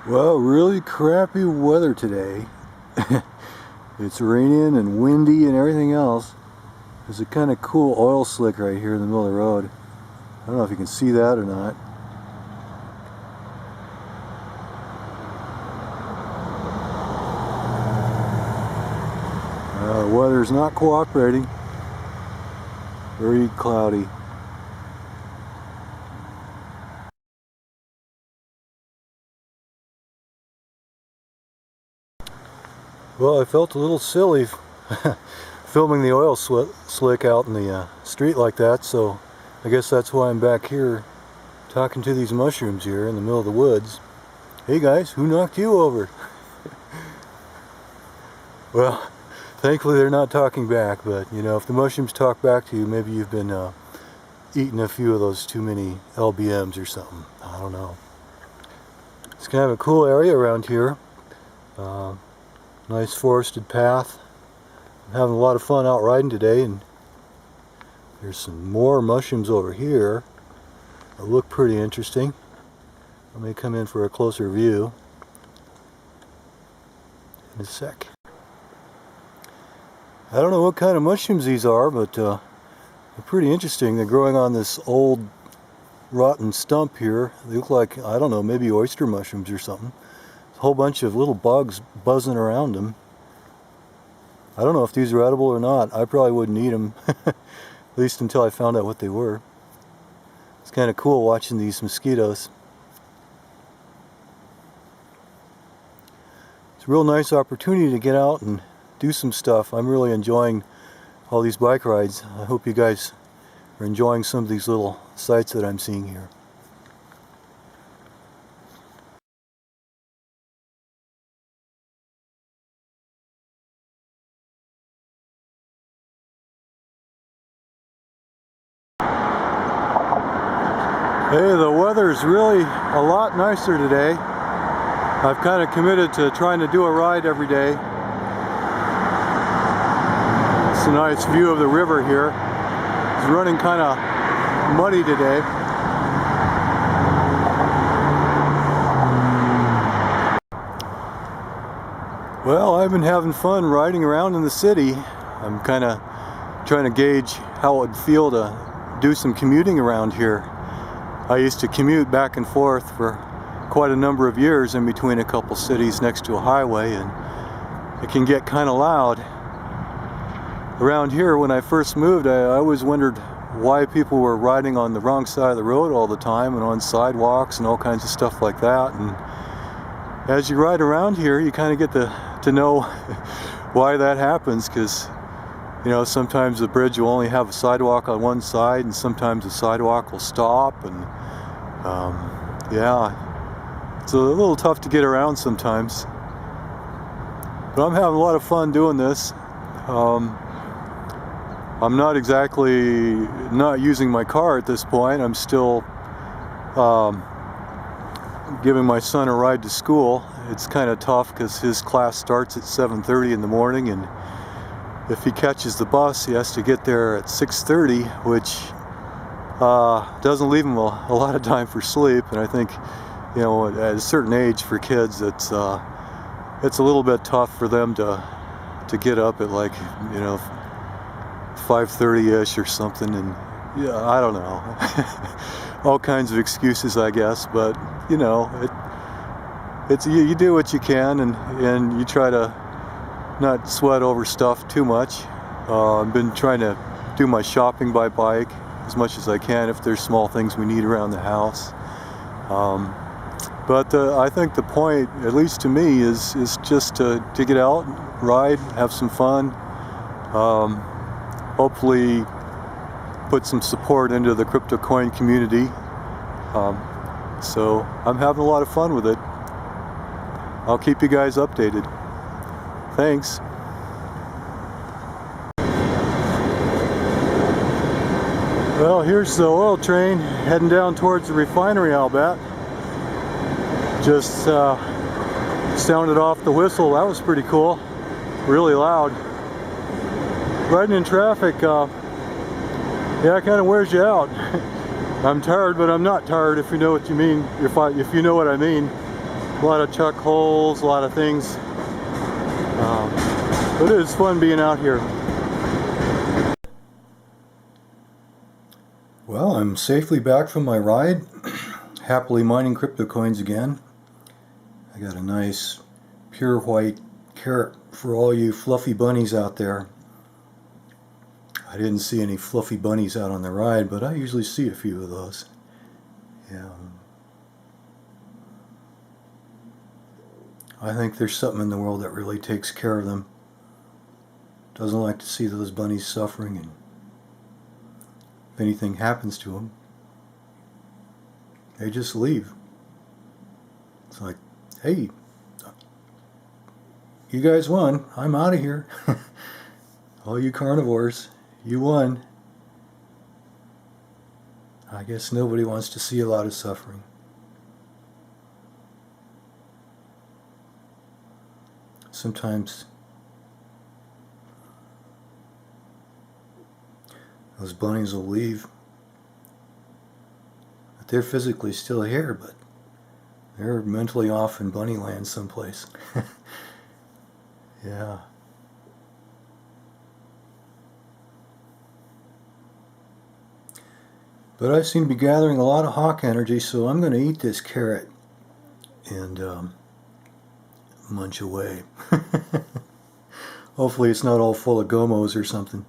Well, really crappy weather today. It's raining and windy and everything else. There's a kind of cool oil slick right here in the middle of the road. I don't know if you can see that or not. The weather's not cooperating. Very cloudy. Well, I felt a little silly filming the oil slick out in the street like that, so I guess that's why I'm back here talking to these mushrooms here in the middle of the woods. Hey guys, who knocked you over? Well, thankfully they're not talking back, but you know, if the mushrooms talk back to you, maybe you've been eating a few of those too many LBMs or something. I don't know. It's kind of a cool area around here. Nice forested path. I'm having a lot of fun out riding today, and there's some more mushrooms over here that look pretty interesting. Let me come in for a closer view in a sec. I don't know what kind of mushrooms these are, but they're pretty interesting. They're growing on this old rotten stump here. They look like, I don't know, maybe oyster mushrooms or something. A whole bunch of little bugs buzzing around them. I don't know if these are edible or not. I probably wouldn't eat them, at least until I found out what they were. It's kind of cool watching these mosquitoes. It's a real nice opportunity to get out and do some stuff. I'm really enjoying all these bike rides. I hope you guys are enjoying some of these little sights that I'm seeing here. Hey, the weather's really a lot nicer today. I've kind of committed to trying to do a ride every day. It's a nice view of the river here. It's running kind of muddy today. Well, I've been having fun riding around in the city. I'm kind of trying to gauge how it would feel to do some commuting around here. I used to commute back and forth for quite a number of years in between a couple cities next to a highway, and it can get kind of loud. Around here, when I first moved, I always wondered why people were riding on the wrong side of the road all the time and on sidewalks and all kinds of stuff like that. And as you ride around here, you kind of get to know why that happens, because you know, sometimes the bridge will only have a sidewalk on one side, and sometimes the sidewalk will stop, and yeah, it's a little tough to get around sometimes. But I'm having a lot of fun doing this. I'm not exactly not using my car at this point. I'm still giving my son a ride to school. It's kind of tough because his class starts at 7:30 in the morning, and if he catches the bus, he has to get there at 6:30, which doesn't leave him a lot of time for sleep. And I think, you know, at a certain age for kids, it's a little bit tough for them to get up at, like, you know, 5:30-ish or something. And yeah, I don't know, all kinds of excuses, I guess. But you know, you do what you can, and you try to not sweat over stuff too much. I've been trying to do my shopping by bike as much as I can if there's small things we need around the house. But I think the point, at least to me, is just to get out, ride, have some fun. Hopefully put some support into the crypto coin community. So I'm having a lot of fun with it. I'll keep you guys updated. Thanks. Well, here's the oil train heading down towards the refinery, I'll bet. Just sounded off the whistle. That was pretty cool. Really loud. Riding in traffic, yeah, it kind of wears you out. I'm tired, but I'm not tired, if you know what you mean. If you know what I mean. A lot of chuck holes, a lot of things. But it is fun being out here. Well, I'm safely back from my ride. Happily mining crypto coins again. I got a nice pure white carrot for all you fluffy bunnies out there. I didn't see any fluffy bunnies out on the ride, but I usually see a few of those. Yeah. I think there's something in the world that really takes care of them. Doesn't like to see those bunnies suffering, and if anything happens to them, they just leave. It's like, hey, you guys won. I'm out of here. All you carnivores, you won. I guess nobody wants to see a lot of suffering. Sometimes those bunnies will leave. But they're physically still here, but they're mentally off in bunny land someplace. Yeah. But I seem to be gathering a lot of hawk energy, so I'm going to eat this carrot and munch away. Hopefully it's not all full of gomos or something.